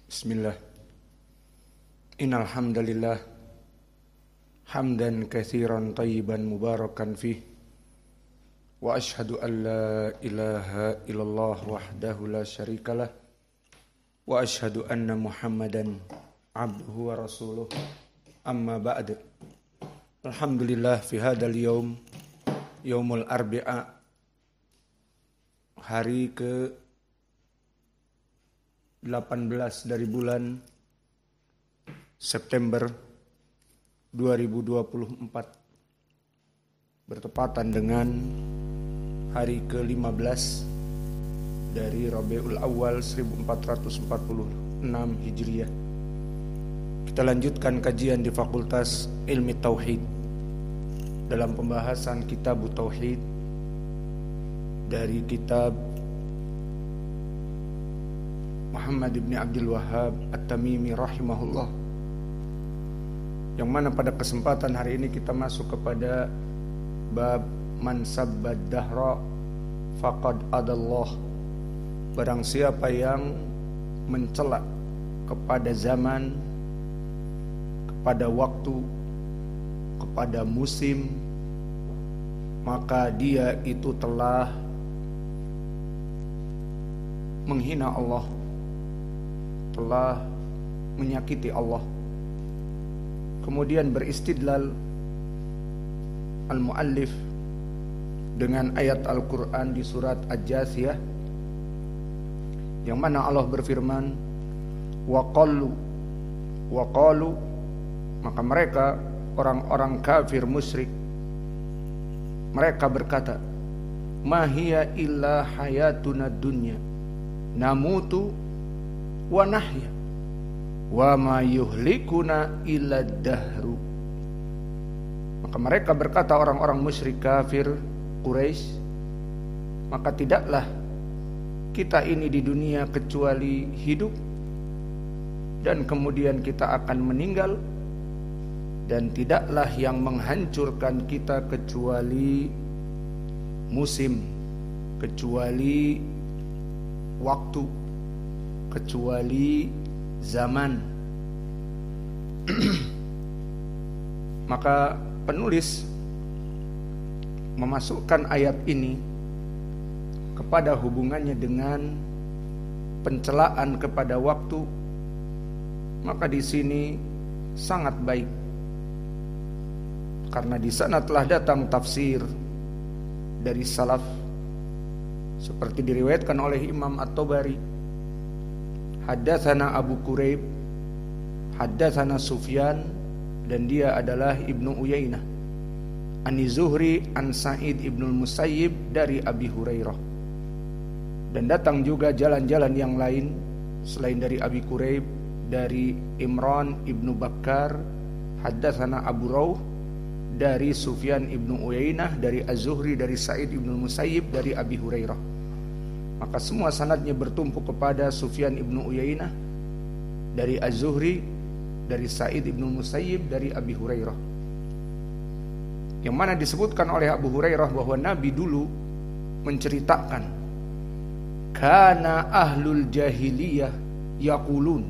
Bismillah. Innal hamdalillah hamdan katsiran thayyiban mubarakan fih wa asyhadu an la ilaha illallah wahdahu la syarikalah wa asyhadu anna Muhammadan abduhu wa rasuluh amma ba'd. Alhamdulillah fi hadzal yaum yaumul arbi'a, hari ke 18 dari bulan September 2024, bertepatan dengan hari ke-15 dari Rabiul Awal 1446 Hijriah. Kita lanjutkan kajian di Fakultas Ilmi Tauhid dalam pembahasan Kitab Tauhid dari kitab Muhammad ibn Abdul Wahhab At-Tamimi rahimahullah, yang mana pada kesempatan hari ini kita masuk kepada bab man sabbad dahra faqad adallah. Barang siapa yang mencela kepada zaman, kepada waktu, kepada musim, maka dia itu telah menghina Allah, telah menyakiti Allah. Kemudian beristidlal al-muallif dengan ayat Al-Quran di surat Aj-Jasiyah, yang mana Allah berfirman, wa qalu, maka mereka orang-orang kafir musyrik, mereka berkata, ma hiya illa hayatuna dunya namutu wa nahya wa ma yuhlikuna illa dahru. Maka mereka berkata, orang-orang musyrik kafir Quraisy, maka tidaklah kita ini di dunia kecuali hidup, dan kemudian kita akan meninggal, dan tidaklah yang menghancurkan kita kecuali musim, kecuali waktu, kecuali zaman. Maka penulis memasukkan ayat ini kepada hubungannya dengan pencelaan kepada waktu. Maka di sini sangat baik, karena di sana telah datang tafsir dari salaf, seperti diriwayatkan oleh Imam At-Tabari, haddatsana Abu Quraib, haddatsana Sufyan, dan dia adalah Ibnu Uyainah, Ani Zuhri an Sa'id ibnul Musayyib dari Abi Hurairah. Dan datang juga jalan-jalan yang lain selain dari Abi Quraib, dari Imran ibnu Bakkar, haddatsana Abu Rawh, dari Sufyan ibnu Uyainah, dari Az-Zuhri, dari Sa'id ibnul Musayyib, dari Abi Hurairah. Maka semua sanadnya bertumpu kepada Sufyan ibnu Uyainah, dari Az-Zuhri, dari Sa'id ibnu Musayyib, dari Abi Hurairah. Yang mana disebutkan oleh Abu Hurairah bahwa Nabi dulu menceritakan, kana ahlul jahiliyah yaqulun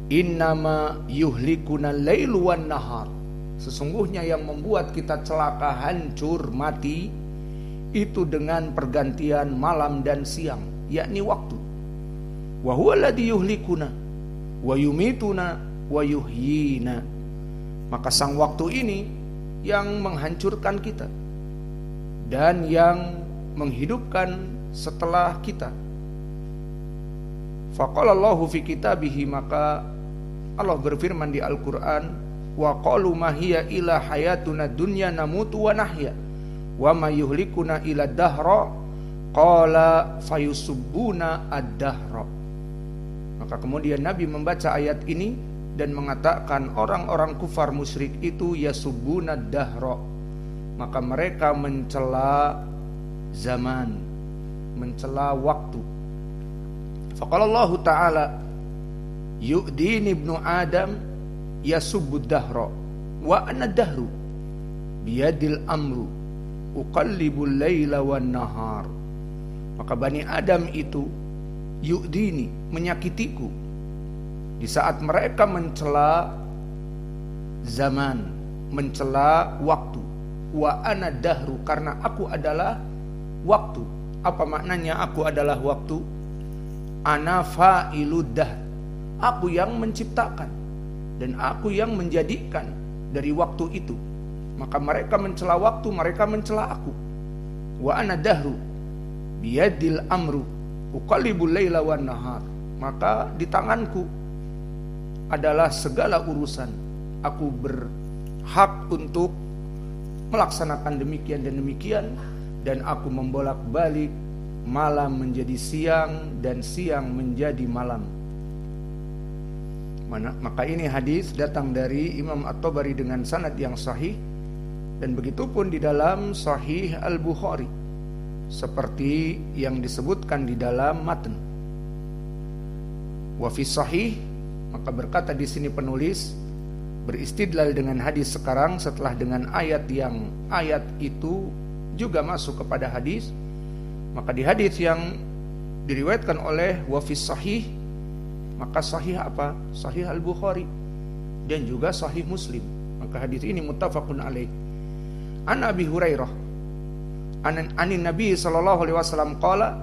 innama yuhlikuna lailu wan nahar. Sesungguhnya yang membuat kita celaka, hancur, mati, itu dengan pergantian malam dan siang, yakni waktu. Wa huwa alladhi yuhlikuna wa yumituna wa yuhyina. Maka sang waktu ini yang menghancurkan kita dan yang menghidupkan setelah kita. Faqala Allahu fi kitabihi, maka Allah berfirman di Al-Quran, wa qalu ma hiya ila hayatuna dunya namutu wa nahya wa ma yuhlikuna ila dahra qala fayusubbuna ad-dahra. Maka kemudian Nabi membaca ayat ini dan mengatakan, orang-orang kufar musyrik itu yasubbuna ad-dahra, maka mereka mencela zaman, mencela waktu. Faqala Allah Ta'ala, yu'dini ibnu Adam yasubbu ad-dahra wa ana ad-dahru biyadil amru uqallibul laila wan nahar. Maka Bani Adam itu yu'dini, menyakitiku, Di saat mereka mencela zaman, mencela waktu. Wa ana dahru, karena aku adalah waktu. Apa maknanya aku adalah waktu? Ana fa'ilud dahr, aku yang menciptakan dan aku yang menjadikan dari waktu itu. Maka mereka mencela waktu, mereka mencela aku. Wa ana dahru biyadil amru uqallibul laila wan nahar, maka di tanganku adalah segala urusan. Aku berhak untuk melaksanakan demikian dan demikian, dan aku membolak-balik malam menjadi siang dan siang menjadi malam. Maka ini hadis datang dari Imam At-Tabari dengan sanad yang sahih, dan begitupun di dalam Sahih Al-Bukhari seperti yang disebutkan di dalam matan. Wa fi sahih, maka berkata di sini penulis beristidlal dengan hadis sekarang setelah dengan ayat yang ayat itu juga masuk kepada hadis. Maka di hadis yang diriwayatkan oleh wa fi sahih, maka sahih apa? Sahih Al-Bukhari dan juga sahih Muslim. Maka hadis ini muttafaqun alaih. An Abi Hurairah anin Nabi sallallahu alaihi wasallam qala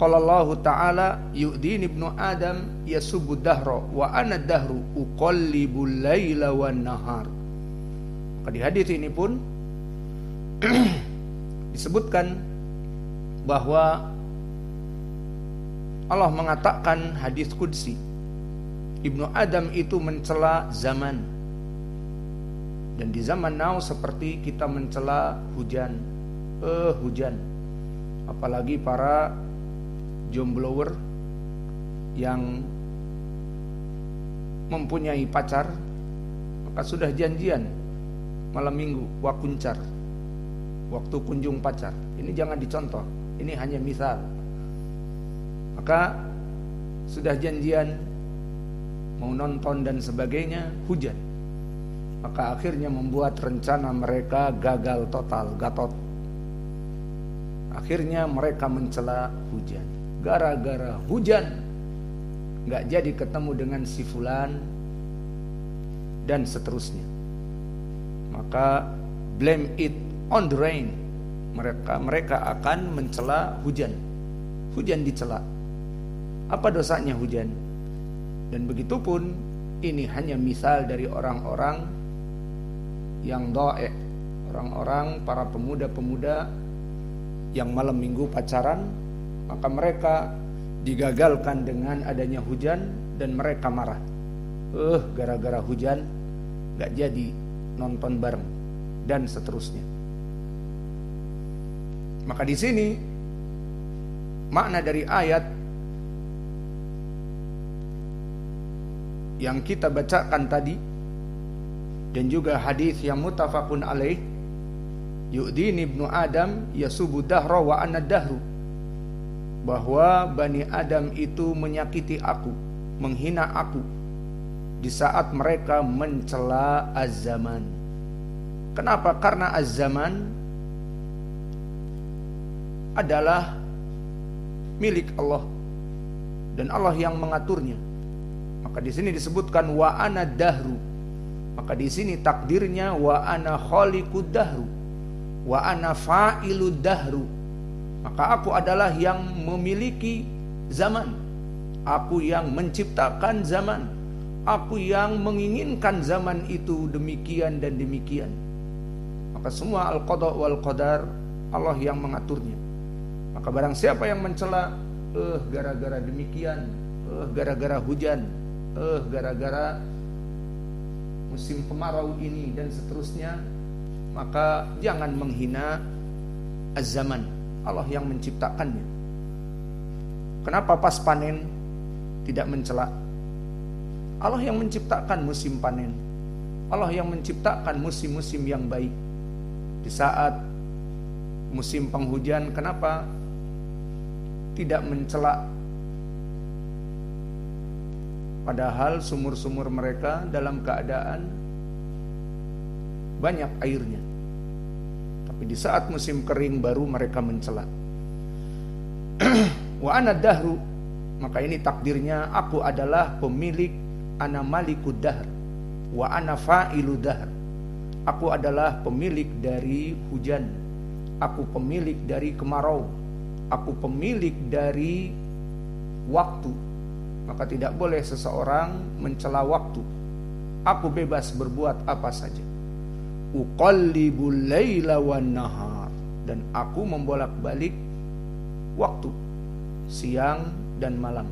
Allah ta'ala yu'dini ibnu Adam yasubbu dahra wa ana dahru uqallibul laila wan nahar. Maka di hadis ini pun disebutkan bahwa Allah mengatakan hadis qudsi, Ibnu Adam itu mencela zaman, dan di zaman now seperti kita mencela hujan. Hujan, apalagi para jomblower yang mempunyai pacar, maka sudah janjian malam minggu wakuncar, waktu kunjung pacar. Ini jangan dicontoh, ini hanya misal. Maka sudah janjian mau nonton dan sebagainya, hujan. Maka akhirnya membuat rencana mereka gagal total, gatot. Akhirnya mereka mencela hujan. Gara-gara hujan gak jadi ketemu dengan si fulan dan seterusnya. Maka blame it on the rain. Mereka akan mencela hujan. Hujan dicela. Apa dosanya hujan? Dan begitupun ini hanya misal dari orang-orang yang do'e, orang-orang para pemuda-pemuda yang malam minggu pacaran, maka mereka digagalkan dengan adanya hujan dan mereka marah. Gara-gara hujan gak jadi nonton bareng dan seterusnya. Maka di sini makna dari ayat yang kita bacakan tadi dan juga hadis yang muttafaqun alaih, yu'dini ibnu Adam yasubu dahra wa ana dahru, bahwa Bani Adam itu menyakiti aku, menghina aku di saat mereka mencela az-zaman. Kenapa? Karena az-zaman adalah milik Allah dan Allah yang mengaturnya. Maka di sini disebutkan wa ana dahru. Maka di sini takdirnya wa ana khaliqud dahru wa ana fa'ilud dahru. Maka aku adalah yang memiliki zaman, aku yang menciptakan zaman, aku yang menginginkan zaman itu demikian dan demikian. Maka semua al-qada wal qadar Allah yang mengaturnya. Maka barang siapa yang mencela, gara-gara demikian, gara-gara hujan, gara-gara musim kemarau ini dan seterusnya, maka jangan menghina az-zaman, Allah yang menciptakannya. Kenapa pas panen tidak mencela? Allah yang menciptakan musim panen, Allah yang menciptakan musim-musim yang baik. Di saat musim penghujan, kenapa tidak mencela? Padahal sumur-sumur mereka dalam keadaan banyak airnya. Tapi di saat musim kering baru mereka mencela. Wa ana dahru, maka ini takdirnya aku adalah pemilik ana malikud dahr wa ana fa'ilud dahr. Aku adalah pemilik dari hujan, aku pemilik dari kemarau, aku pemilik dari waktu. Maka tidak boleh seseorang mencela waktu. Aku bebas berbuat apa saja. Uqallibul laila wan nahar, dan aku membolak-balik waktu siang dan malam.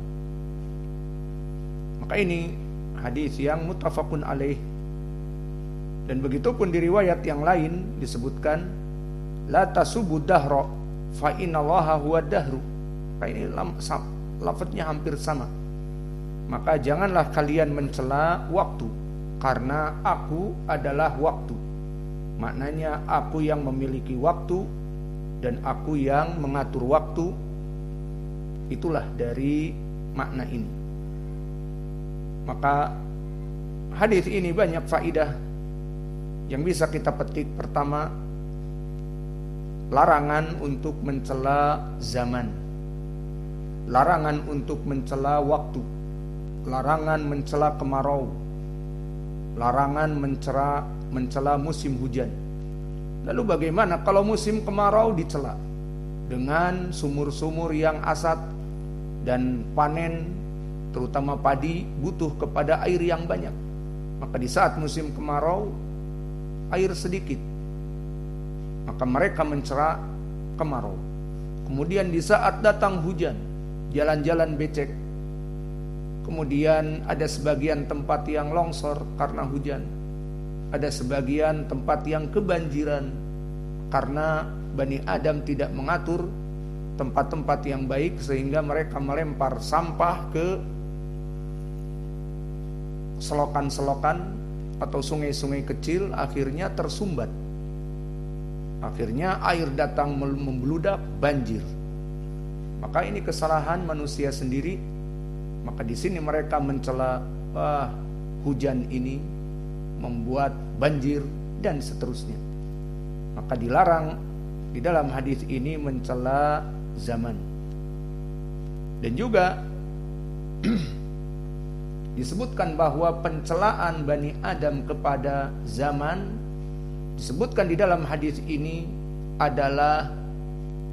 Maka ini hadis yang muttafaqun alaih. Dan begitu pun di riwayat yang lain disebutkan la tasubud dahra fa innallaha huwad dahru. Ini lafadznya hampir sama. Maka janganlah kalian mencela waktu, karena aku adalah waktu. Maknanya aku yang memiliki waktu dan aku yang mengatur waktu. Itulah dari makna ini. Maka hadis ini banyak faidah yang bisa kita petik. Pertama, larangan untuk mencela zaman, larangan untuk mencela waktu, larangan mencela kemarau, larangan mencela musim hujan. Lalu bagaimana kalau musim kemarau dicela? Dengan sumur-sumur yang asat dan panen, terutama padi, butuh kepada air yang banyak. Maka di saat musim kemarau, air sedikit, maka mereka mencela kemarau. Kemudian di saat datang hujan, jalan-jalan becek. Kemudian ada sebagian tempat yang longsor karena hujan, ada sebagian tempat yang kebanjiran karena Bani Adam tidak mengatur tempat-tempat yang baik, sehingga mereka melempar sampah ke selokan-selokan atau sungai-sungai kecil, akhirnya tersumbat. Akhirnya air datang membludak, banjir. Maka ini kesalahan manusia sendiri. Maka di sini mereka mencela hujan ini membuat banjir dan seterusnya. Maka dilarang di dalam hadis ini mencela zaman. Dan juga disebutkan bahwa pencelaan Bani Adam kepada zaman, disebutkan di dalam hadis ini adalah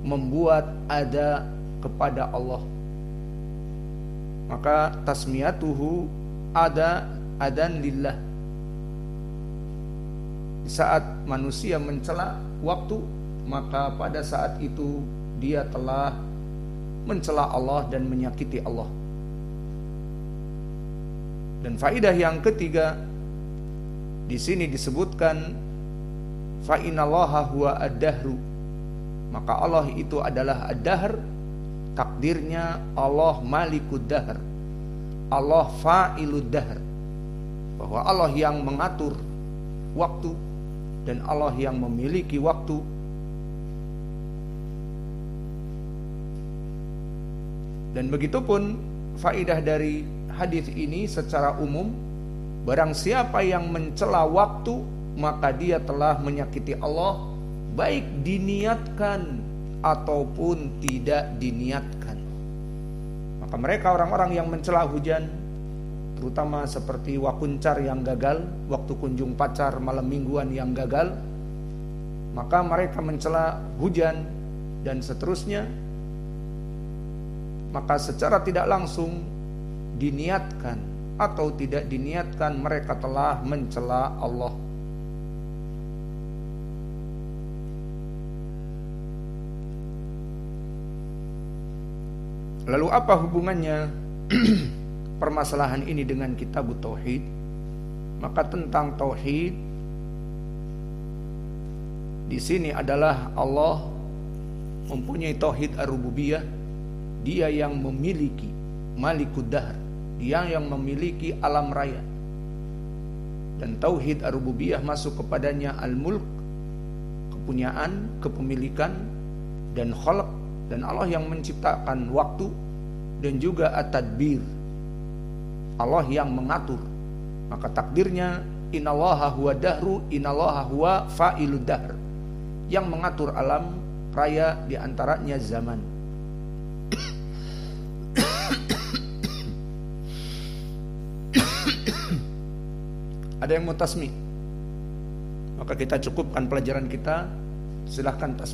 membuat ada kepada Allah. Maka tasmiyatuhu adan lillah. Di saat manusia mencela waktu, maka pada saat itu dia telah mencela Allah dan menyakiti Allah. Dan faidah yang ketiga, di sini disebutkan fa innallaha huwa ad-dahru. Maka Allah itu adalah ad-dahr. Takdirnya Allah malikud dahr, Allah fa'ilud dahr. Bahwa Allah yang mengatur waktu dan Allah yang memiliki waktu. Dan begitupun faidah dari hadis ini secara umum, barang siapa yang mencela waktu, maka dia telah menyakiti Allah, baik diniatkan ataupun tidak diniatkan. Maka mereka orang-orang yang mencela hujan, terutama seperti wakuncar yang gagal, waktu kunjung pacar malam mingguan yang gagal, maka mereka mencela hujan dan seterusnya. Maka secara tidak langsung, diniatkan atau tidak diniatkan, mereka telah mencela Allah. Lalu apa hubungannya permasalahan ini dengan kitab tauhid? Maka tentang tauhid di sini adalah Allah mempunyai tauhid ar-rububiyah. Dia yang memiliki malikud dahr, dia yang memiliki alam raya. Dan tauhid ar-rububiyah masuk kepadanya al-mulk, kepunyaan, kepemilikan, dan khalq. Dan Allah yang menciptakan waktu, dan juga at-tadbir, Allah yang mengatur. Maka takdirnya innallaha huwa dahru, innallaha huwa fa'ilud dahr, yang mengatur alam raya, diantaranya zaman. Ada yang mau tasmi? Maka kita cukupkan pelajaran kita, silahkan tasmi.